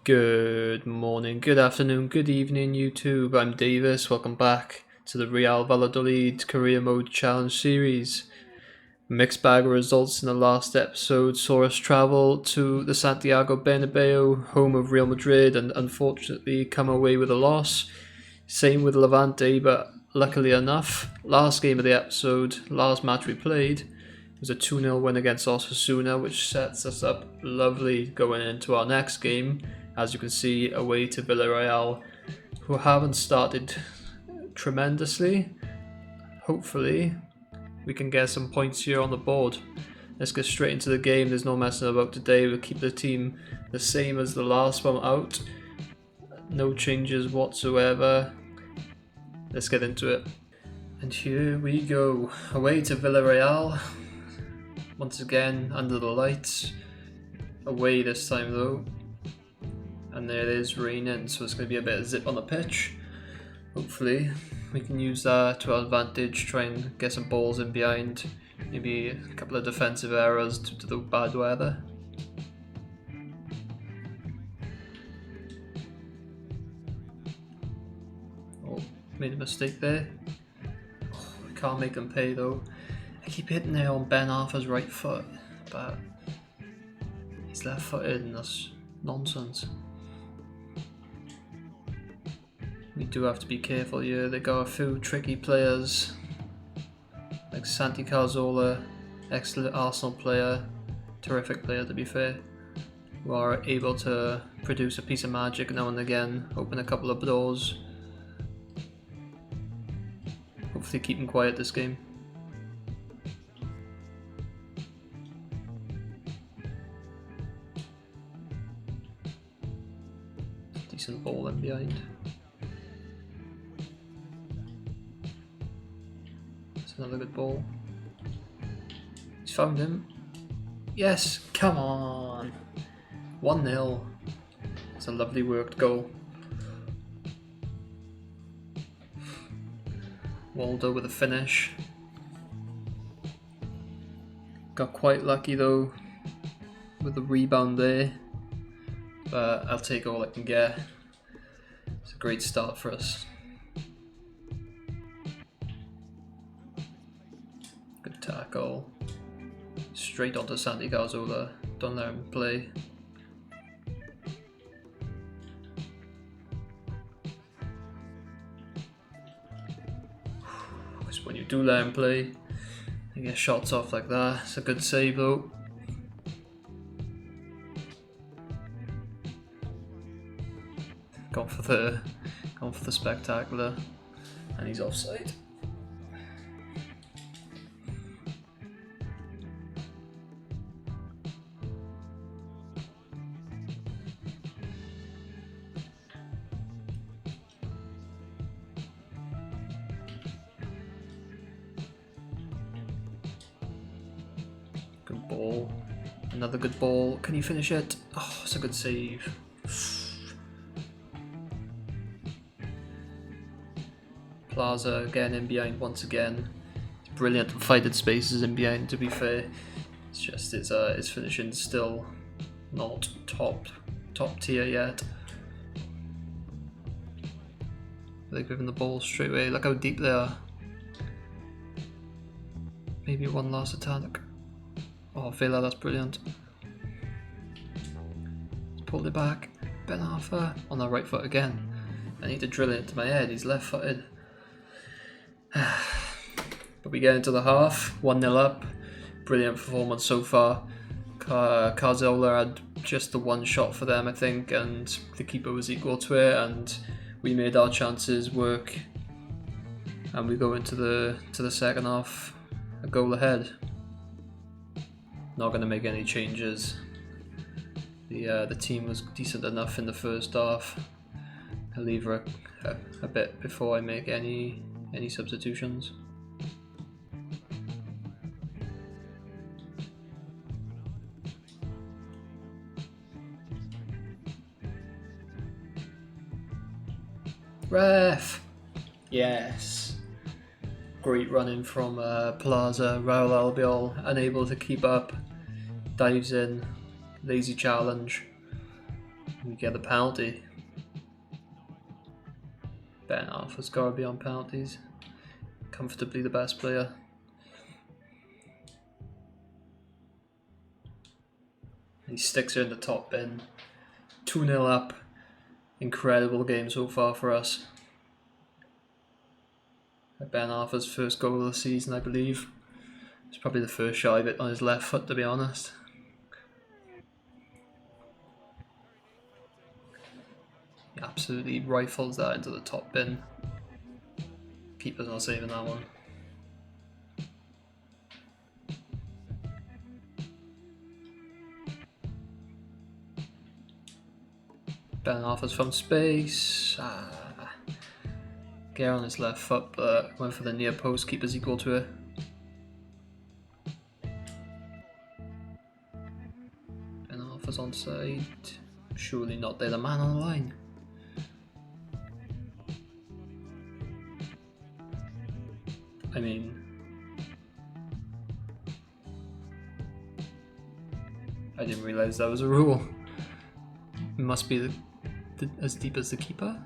Good morning, good afternoon, good evening, YouTube. I'm Davis. Welcome back to the Real Valladolid Career Mode Challenge Series. Mixed bag of results in the last episode saw us travel to the Santiago Bernabeu, home of Real Madrid, and unfortunately come away with a loss. Same with Levante, but luckily enough, last game of the episode, last match we played, was a 2-0 win against Osasuna, which sets us up lovely going into our next game. As you can see, away to Villarreal, who haven't started tremendously. Hopefully, we can get some points here on the board. Let's get straight into the game. There's no messing about today. We'll keep the team the same as the last one out. No changes whatsoever. Let's get into it. And here we go. Away to Villarreal. Once again, under the lights. Away this time though. And there it is, raining, so it's going to be a bit of zip on the pitch. Hopefully we can use that to our advantage, try and get some balls in behind, maybe a couple of defensive errors due to the bad weather. Oh, made a mistake there. Oh, I can't make them pay though. I keep hitting there on Ben Arthur's right foot, but he's left footed and that's nonsense. We do have to be careful here. They got a few tricky players, like Santi Cazorla, excellent Arsenal player, terrific player to be fair, who are able to produce a piece of magic now and again, open a couple of doors. Hopefully keep them quiet this game. Decent ball in behind. Another good ball. He's found him. Yes, come on. 1-0. It's a lovely worked goal. Waldo with a finish. Got quite lucky though with the rebound there. But I'll take all I can get. It's a great start for us. Tackle straight onto Santi Cazorla. Don't let him play. Because when you do let him play, you get shots off like that. It's a good save though. Gone for the spectacular, and he's offside. Good ball. Another good ball. Can you finish it? Oh, it's a good save. Plaza again in behind once again. Brilliant fighted spaces in behind to be fair. It's just his finishing still not top tier yet. They're giving the ball straight away. Look how deep they are. Maybe one last attack. Oh, Villa, that's brilliant. He's pulled it back. Ben Arthur on the right foot again. I need to drill it into my head. He's left footed. But we get into the half. 1-0 up. Brilliant performance so far. Cazorla had just the one shot for them, I think, and the keeper was equal to it, and we made our chances work. And we go into the second half a goal ahead. Not going to make any changes. The team was decent enough in the first half. I'll leave her a bit before I make any substitutions. Ref! Yes. Great running from Plaza. Raul Albiol unable to keep up. Dives in. Lazy challenge. We get the penalty. Ben Arthur's got to be on penalties. Comfortably the best player. He sticks her in the top bin. 2-0 up. Incredible game so far for us. Ben Arthur's first goal of the season, I believe. It's probably the first shot of it on his left foot, to be honest. He absolutely rifles that into the top bin. Keeper's not saving that one. Ben Arthur's from space. Get on his left foot, but went for the near post. Keeper's equal to it. Ben Arthur's onside. Surely not there. The man on the line. I mean, I didn't realise that was a rule. It must be as deep as the keeper.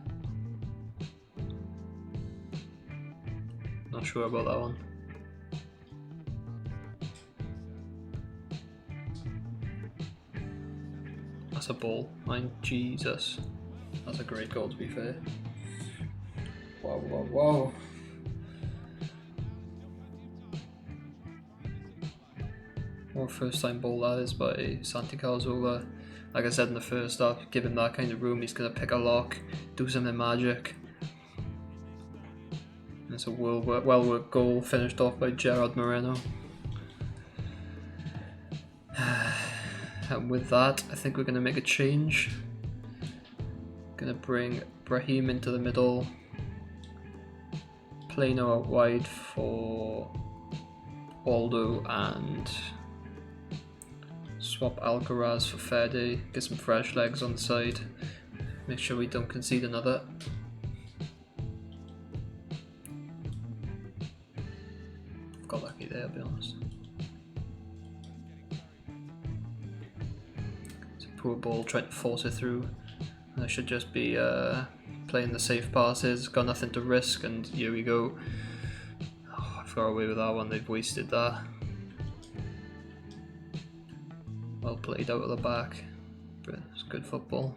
Not sure about that one. That's a ball. Mine, Jesus. That's a great goal, to be fair. Wow, wow, wow. What a first time ball that is by Santi Cazorla. Like I said in the first half, give him that kind of room, he's going to pick a lock, do something magic. And it's a well-worked goal, finished off by Gerard Moreno. And with that, I think we're going to make a change. Going to bring Brahim into the middle. Plano out wide for Aldo, and swap Alcaraz for Fede. Get some fresh legs on the side. Make sure we don't concede another. Got lucky there, I'll be honest. It's a poor ball, trying to force it through. And I should just be playing the safe passes, got nothing to risk, and here we go. Oh, I've got away with that one, they've wasted that. Well played out of the back, but it's good football.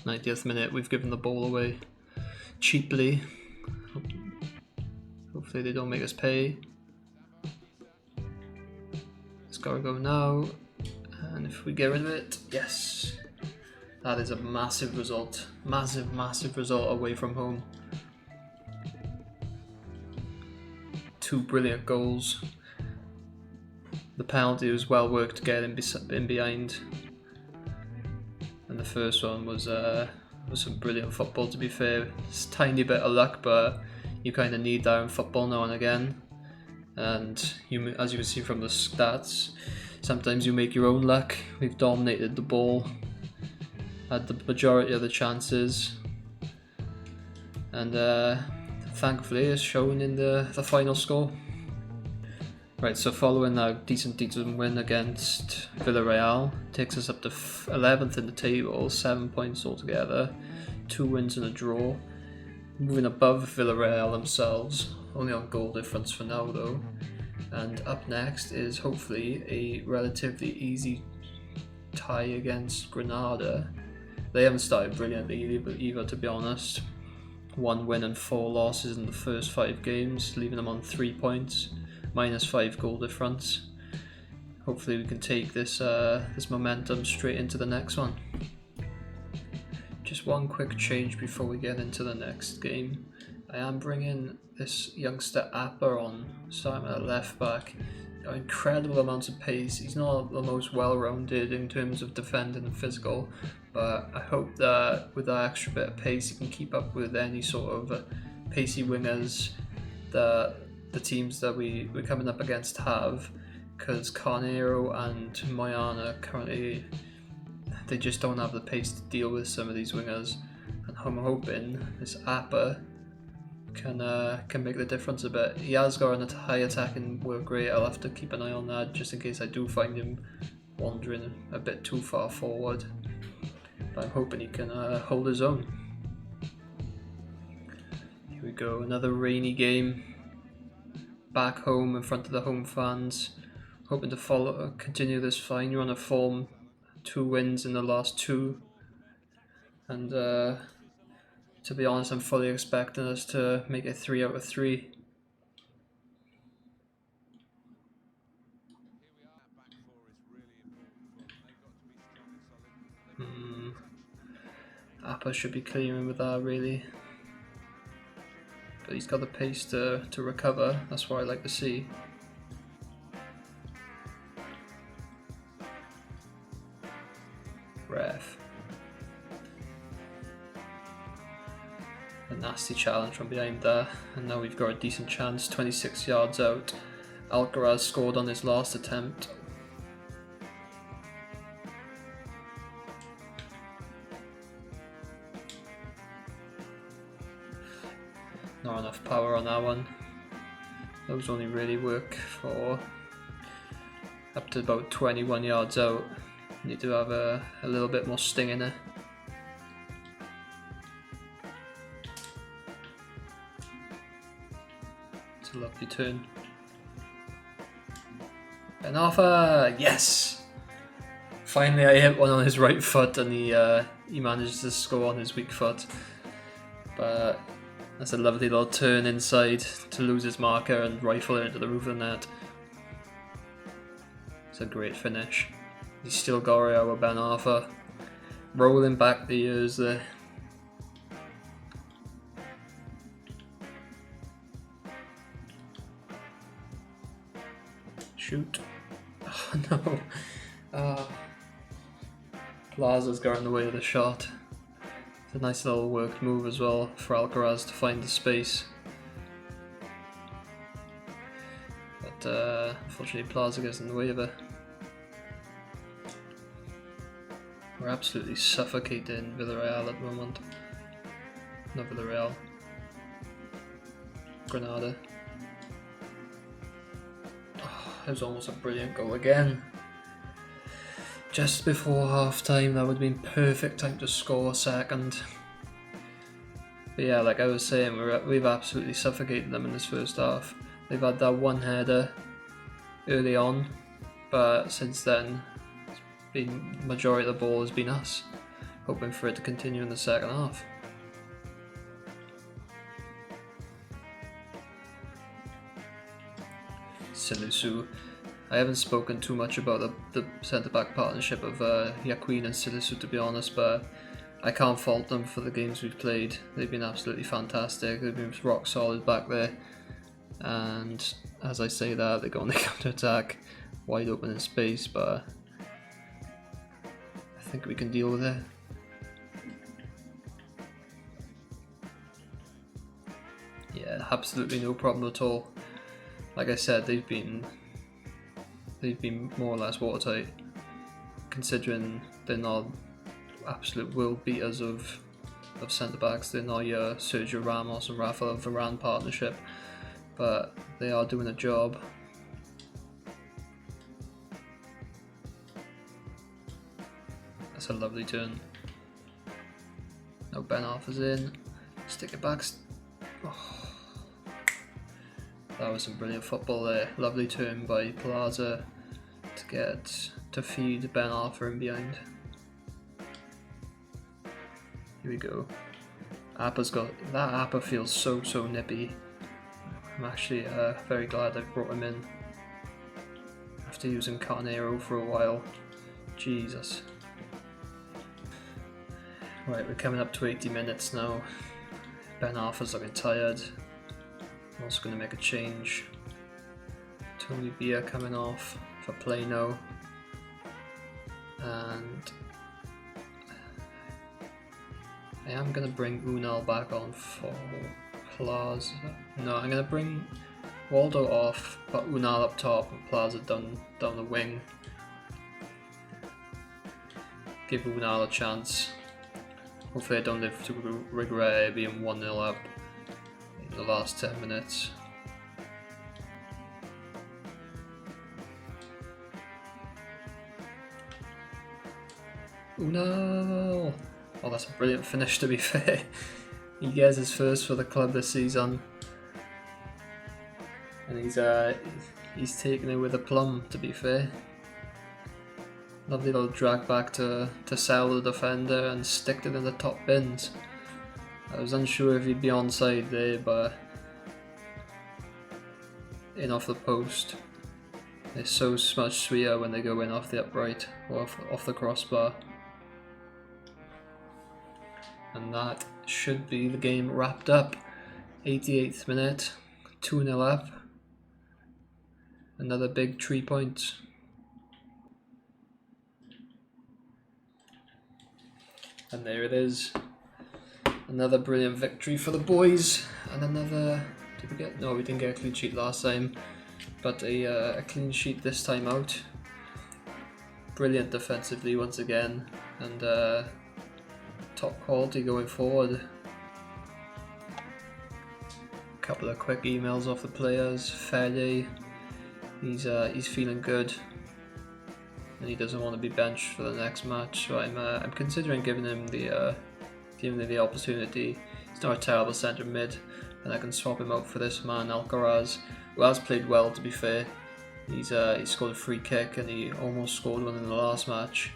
'90th minute, we've given the ball away cheaply. Hopefully they don't make us pay. It's gotta go now, and if we get rid of it, yes. That is a massive result. Massive result away from home. 2 brilliant goals. The penalty was well worked to get in behind, and the first one was some brilliant football, to be fair. It's a tiny bit of luck, but you kind of need that in football now and again. And as you can see from the stats, sometimes you make your own luck. We've dominated the ball, had the majority of the chances, and thankfully it's shown in the final score. Right, so following that decent win against Villarreal, takes us up to 11th in the table, 7 points altogether, 2 wins and a draw. Moving above Villarreal themselves, only on goal difference for now though. And up next is hopefully a relatively easy tie against Granada. They haven't started brilliantly either, to be honest. 1 win and 4 losses in the first 5 games, leaving them on 3 points. -5 goal difference. Hopefully we can take this this momentum straight into the next one. Just one quick change before we get into the next game. I am bringing this youngster Apper on, starting at left back. Got incredible amounts of pace. He's not the most well-rounded in terms of defending and physical, but I hope that with that extra bit of pace he can keep up with any sort of pacey wingers that the teams that we're coming up against have, because Carneiro and Moyana currently, they just don't have the pace to deal with some of these wingers, and I'm hoping this Appa can make the difference a bit. He has got a high attacking work rate. I'll have to keep an eye on that just in case I do find him wandering a bit too far forward. But I'm hoping he can hold his own. Here we go, another rainy game. Back home in front of the home fans. Hoping to continue this fine run of form. 2 wins in the last 2. And to be honest, I'm fully expecting us to make it 3 out of 3. Appa should be clearing with that really. But he's got the pace to recover, that's what I like to see. Ref. A nasty challenge from behind there, and now we've got a decent chance, 26 yards out. Alcaraz scored on his last attempt. Not enough power on that one. Those only really work for up to about 21 yards out. Need to have a little bit more sting in it. It's a lovely turn. Ben Arthur, yes! Finally I hit one on his right foot and he manages to score on his weak foot. But that's a lovely little turn inside to lose his marker and rifle it into the roof of the net. It's a great finish. He's still got it with Ben Arthur. Rolling back the years there. Shoot. Oh no. Plaza's got in the way of the shot. It's a nice little worked move as well for Alcaraz to find the space. But unfortunately Plaza gets in the way of it. We're absolutely suffocating Villarreal at the moment. Not Villarreal. Granada. Oh, it was almost a brilliant goal again. Just before half time, that would have been perfect time to score a second. But yeah, like I was saying, we've absolutely suffocated them in this first half. They've had that one header early on, but since then, the majority of the ball has been us, hoping for it to continue in the second half. Silisu. I haven't spoken too much about the centre-back partnership of Yaquin and Silisu, to be honest, but I can't fault them for the games we've played. They've been absolutely fantastic. They've been rock solid back there, and as I say that, they go on the counter-attack, wide open in space, but I think we can deal with it. Yeah, absolutely no problem at all. Like I said, they've been more or less watertight, considering they're not absolute world beaters of centre backs. They're not your Sergio Ramos and Rafael Varane partnership, but they are doing a job. That's a lovely turn. Now Ben Arthur's in. Stick it back. Oh. That was some brilliant football there. Lovely turn by Plaza to feed Ben Arthur in behind. Here we go. Appa's got that. Appa feels so nippy. I'm actually very glad I brought him in after using Carnero for a while. Jesus. Right, we're coming up to 80 minutes now. Ben Arthur's looking tired. I'm also going to make a change. Tony Beer coming off for Plano. And I am going to bring Unal back on for Plaza. No, I'm going to bring Waldo off, put Unal up top and Plaza down the wing. Give Unal a chance. Hopefully I don't live to regret it being 1-0 up. the last 10 minutes. Oh no! Oh, that's a brilliant finish, to be fair. He gets his first for the club this season. And he's taking it with a plum, to be fair. Lovely little drag back to sell the defender and stick it in the top bins. I was unsure if he'd be onside there, but in off the post. It's so much sweeter when they go in off the upright or off the crossbar. And that should be the game wrapped up. 88th minute, 2-0 up. Another big 3 points. And there it is. Another brilliant victory for the boys. And another... Did we get... No, we didn't get a clean sheet last time. But a clean sheet this time out. Brilliant defensively once again. And top quality going forward. A couple of quick emails off the players. Fede, he's feeling good. And he doesn't want to be benched for the next match, so I'm considering giving him the opportunity. He's not a terrible centre mid, and I can swap him out for this man Alcaraz, who has played well, to be fair. He scored a free kick and he almost scored one in the last match,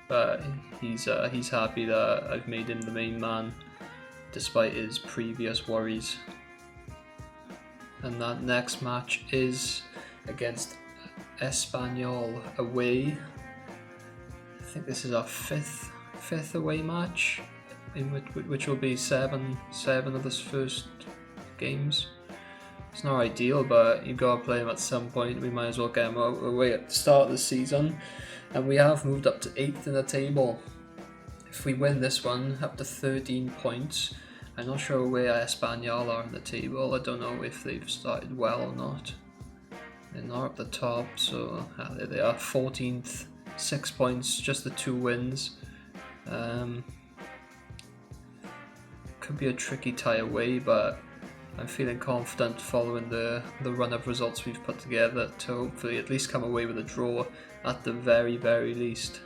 but he's happy that I've made him the main man, despite his previous worries. And that next match is against Espanyol away. I think this is our fifth away match, in which will be seven of the first games. It's not ideal, but you've got to play them at some point. We might as well get them away at the start of the season, and we have moved up to 8th in the table. If we win this one, up to 13 points. I'm not sure where Espanyol are in the table. I don't know if they've started well or not. They're not up the top, so there they are, 14th, 6 points, just the 2 wins. Could be a tricky tie away, but I'm feeling confident following the run of results we've put together to hopefully at least come away with a draw at the very least.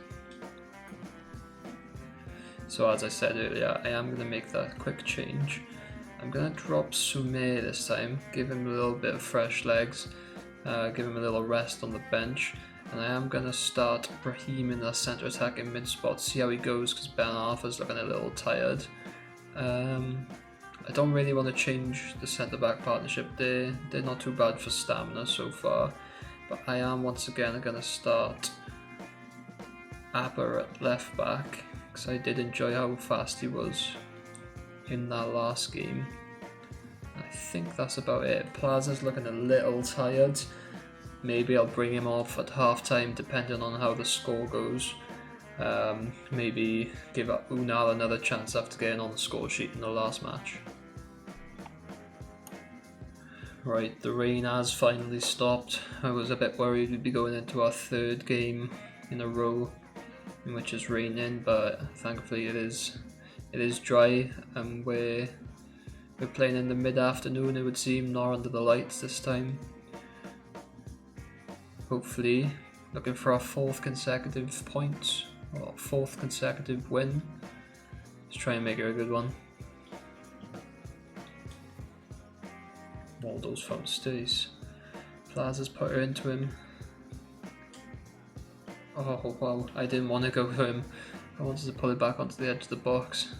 So as I said earlier, I am going to make that quick change. I'm going to drop Soumet this time, give him a little bit of fresh legs. Give him a little rest on the bench, and I am going to start Brahim in the centre attack in mid spot, see how he goes, because Ben Arthur's looking a little tired. I don't really want to change the centre back partnership. They're not too bad for stamina so far, but I am once again going to start Aber at left back, because I did enjoy how fast he was in that last game. I think that's about it. Plaza's looking a little tired. Maybe I'll bring him off at half time depending on how the score goes. Maybe give Unal another chance after getting on the score sheet in the last match. Right, the rain has finally stopped. I was a bit worried we'd be going into our 3rd game in a row in which it's raining, but thankfully it is dry, and we're playing in the mid-afternoon, it would seem, not under the lights this time. Hopefully, looking for our 4th consecutive points, or 4th consecutive win. Let's try and make it a good one. Waldo's phone stays. Plaza's put her into him. Oh wow, I didn't want to go for him. I wanted to pull it back onto the edge of the box.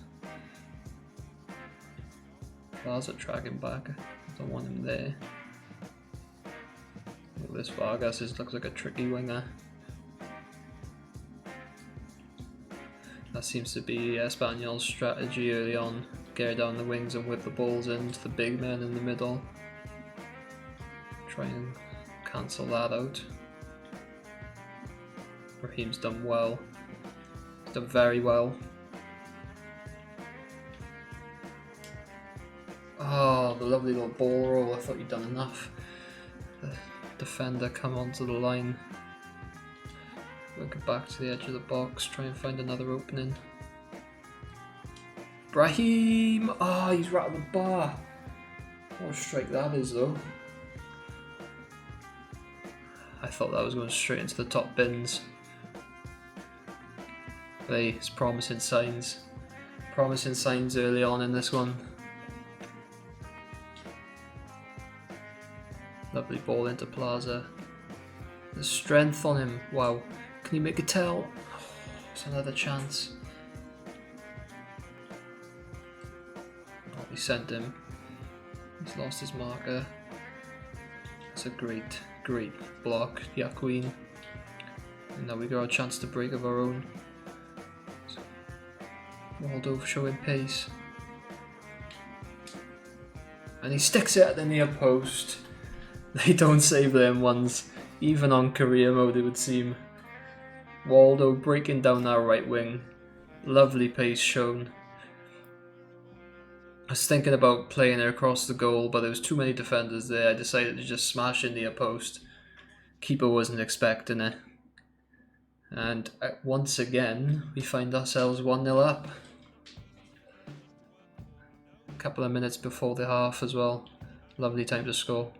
Plaza dragging back. I don't want him there. Look, this Vargas looks like a tricky winger. That seems to be Espanyol's strategy early on. Get her down the wings and whip the balls into the big men in the middle. Try and cancel that out. Raheem's done well. He's done very well. Oh, the lovely little ball roll. I thought you'd done enough. The defender come onto the line. Work it back to the edge of the box. Try and find another opening. Brahim! Oh, he's rattled the bar. What a strike that is, though. I thought that was going straight into the top bins. But hey, it's promising signs. Promising signs early on in this one. Lovely ball into Plaza. The strength on him. Wow. Can you make a tell? Oh, it's another chance. Oh, he sent him. He's lost his marker. It's a great block. Yeah, Queen. And now we got a chance to break of our own. Waldo showing pace. And he sticks it at the near post. They don't save them ones, even on career mode it would seem. Waldo breaking down that right wing. Lovely pace shown. I was thinking about playing it across the goal, but there was too many defenders there. I decided to just smash in near post. Keeper wasn't expecting it. And once again, we find ourselves 1-0 up. A couple of minutes before the half as well. Lovely time to score.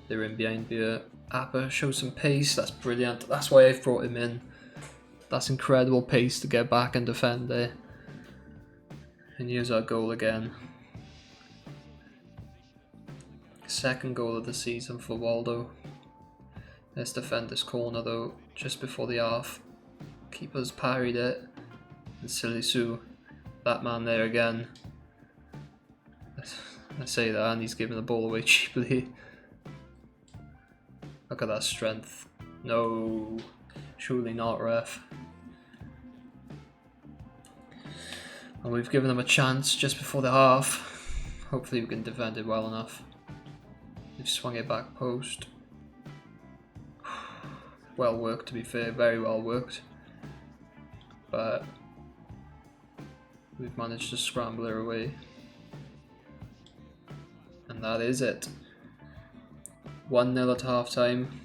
They're in behind here. Appa shows some pace. That's brilliant. That's why I've brought him in. That's incredible pace to get back and defend there. And here's our goal again. Second goal of the season for Waldo. Let's defend this corner though, just before the half. Keeper's parried it. And Silly Sue, that man there again. I say that and he's giving the ball away cheaply. Look at that strength. No, surely not, ref. And we've given them a chance just before the half. Hopefully we can defend it well enough. They've swung it back post. Well worked, to be fair, very well worked. But we've managed to scramble her away. And that is it. 1-0 at half time.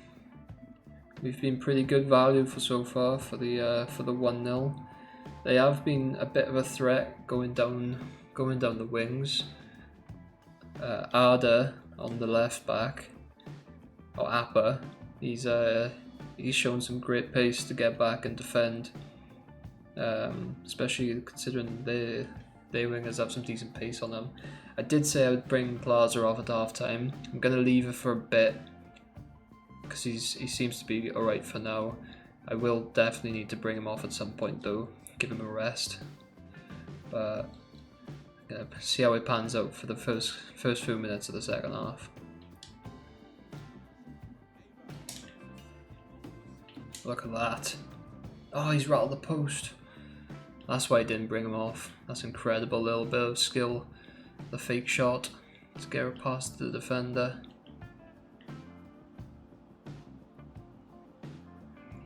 We've been pretty good value for so far for the 1-0. They have been a bit of a threat going down the wings. Arda on the left back, or Appa, he's shown some great pace to get back and defend. Especially considering their wingers have some decent pace on them. I did say I would bring Plaza off at half time. I'm going to leave it for a bit because he seems to be alright for now. I will definitely need to bring him off at some point though, give him a rest. But yeah, see how it pans out for the first few minutes of the second half. Look at that. Oh, he's rattled the post. That's why I didn't bring him off. That's incredible little bit of skill. The fake shot to get her past the defender.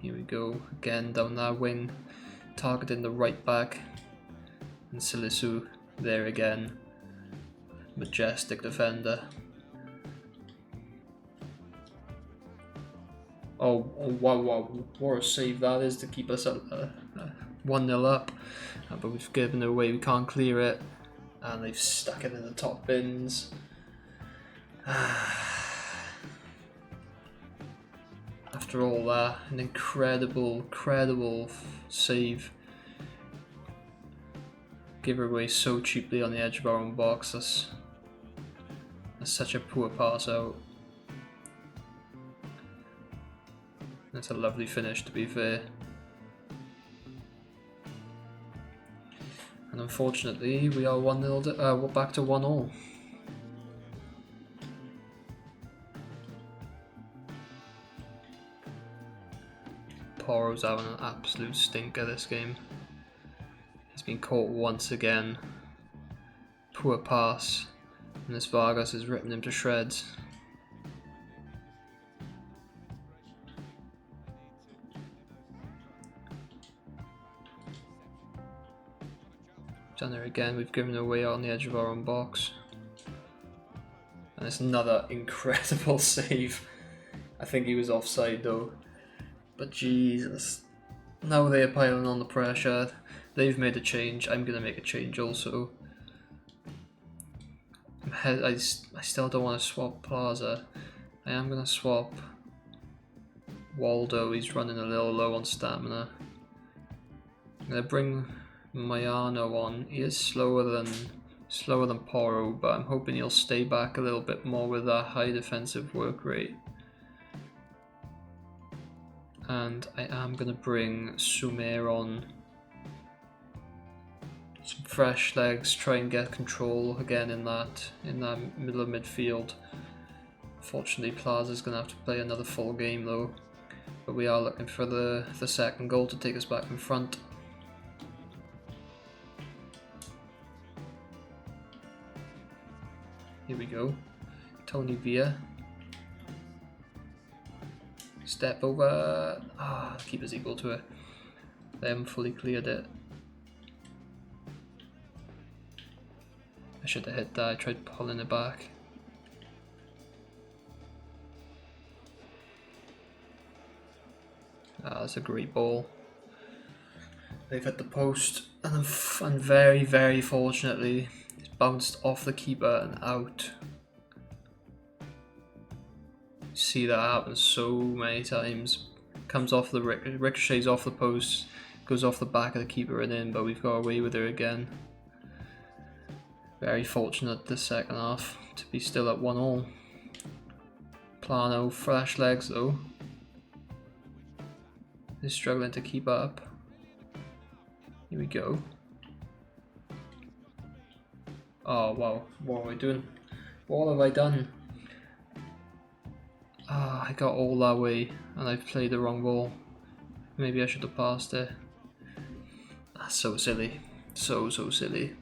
Here we go, again down that wing, targeting the right back. And Silisu there again. Majestic defender. Oh wow, what a save that is to keep us at 1-0 up. But we've given it away, we can't clear it. And they've stuck it in the top bins. After all that, an incredible save. Give her away so cheaply on the edge of our own box. That's such a poor pass out. That's a lovely finish, to be fair. And unfortunately, we are 1-0. We're back to 1-1. Poro's having an absolute stinker this game. He's been caught once again. Poor pass. And this Vargas has ripped him to shreds. Done there again, we've given it away on the edge of our own box. And it's another incredible save. I think he was offside though. But Jesus. Now they are piling on the pressure. They've made a change. I'm going to make a change also. I still don't want to swap Plaza. I am going to swap Waldo. He's running a little low on stamina. I'm going to bring Mayano on. He is slower than Poro, but I'm hoping he'll stay back a little bit more with that high defensive work rate. And I am going to bring Sumer on. Some fresh legs, try and get control again in that middle of midfield. Fortunately, Plaza's going to have to play another full game though, but we are looking for the second goal to take us back in front. Here we go. Tony Villa. Step over. The keeper's equal to it. They haven't fully cleared it. I should have hit that. I tried pulling it back. That's a great ball. They've hit the post, and very, very fortunately, it's bounced off the keeper and out. See that happen so many times. Comes off the ricochets off the post, goes off the back of the keeper and in, but we've got away with it again. Very fortunate this second half to be still at 1-1. Plano, fresh legs though. He's struggling to keep up. Here we go. Oh wow, what am I doing? What have I done? I got all that way and I've played the wrong ball. Maybe I should have passed it. That's so silly. So silly.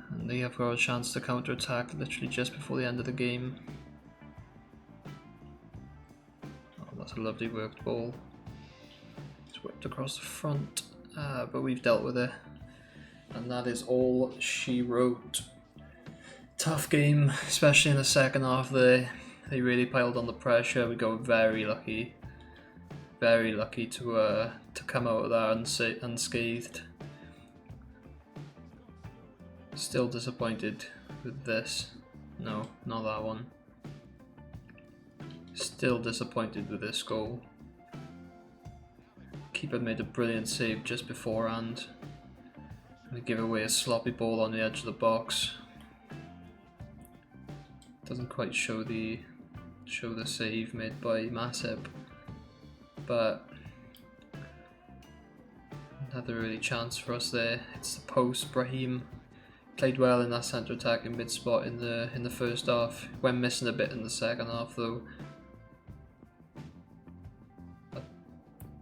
And they have got a chance to counter attack literally just before the end of the game. Oh, that's a lovely worked ball. It's whipped across the front, but we've dealt with it. And that is all she wrote. Tough game, especially in the second half there. They really piled on the pressure. We got very lucky to come out of that unscathed. Still disappointed with this. No, not that one. Still disappointed with this goal. Keeper made a brilliant save just beforehand. We give away a sloppy ball on the edge of the box. Doesn't quite show the save made by Masip, but another early chance for us there. It's the post. Brahim played well in that centre attacking mid spot in the first half. Went missing a bit in the second half though. But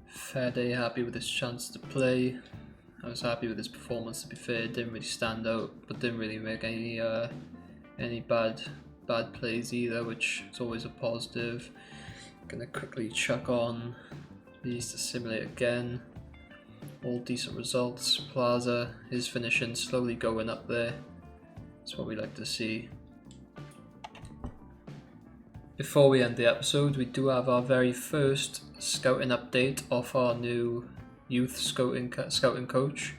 fair day, happy with his chance to play. I was happy with his performance, to be fair. Didn't really stand out, but didn't really make any bad plays either, which is always a positive. Gonna quickly chuck on these to simulate again. All decent results. Plaza is finishing, slowly going up there. That's what we like to see. Before we end the episode, we do have our very first scouting update off our new youth scouting coach.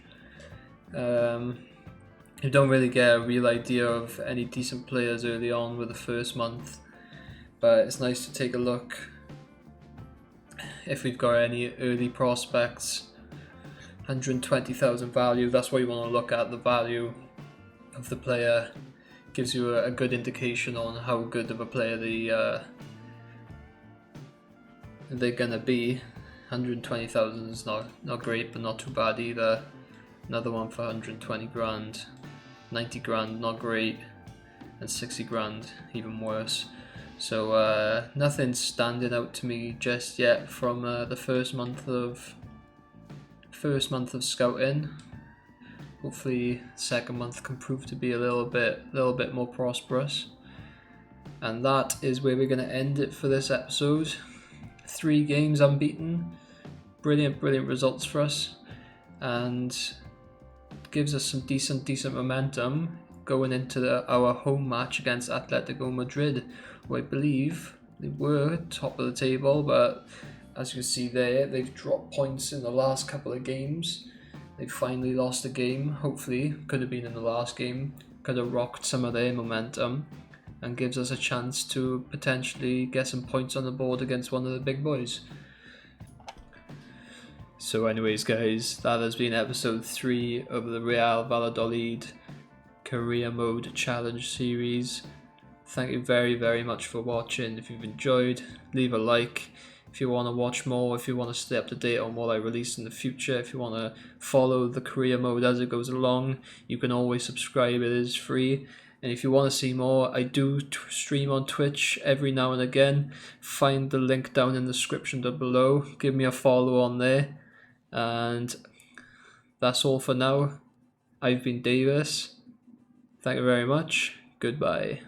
You don't really get a real idea of any decent players early on with the first month, but it's nice to take a look if we've got any early prospects. 120,000 value, that's what you want to look at. The value of the player gives you a good indication on how good of a player they're gonna be. 120,000 is not great, but not too bad either. Another one for 120 grand. 90 grand, not great, and 60 grand, even worse. So nothing standing out to me just yet from the first month of scouting. Hopefully, second month can prove to be a little bit more prosperous. And that is where we're going to end it for this episode. 3 games unbeaten, brilliant results for us, and gives us some decent momentum going into our home match against Atletico Madrid, who I believe they were top of the table, but as you can see there, they've dropped points in the last couple of games. They finally lost a game. Hopefully, could have been in the last game. Could have rocked some of their momentum and gives us a chance to potentially get some points on the board against one of the big boys. So anyways guys, that has been episode 3 of the Real Valladolid Career Mode Challenge series. Thank you very much for watching. If you've enjoyed, leave a like. If you want to watch more, if you want to stay up to date on what I release in the future, if you want to follow the career mode as it goes along, you can always subscribe. It is free. And if you want to see more, I do stream on Twitch every now and again. Find the link down in the description down below. Give me a follow on there. And that's all for now. I've been Davis. Thank you very much. Goodbye.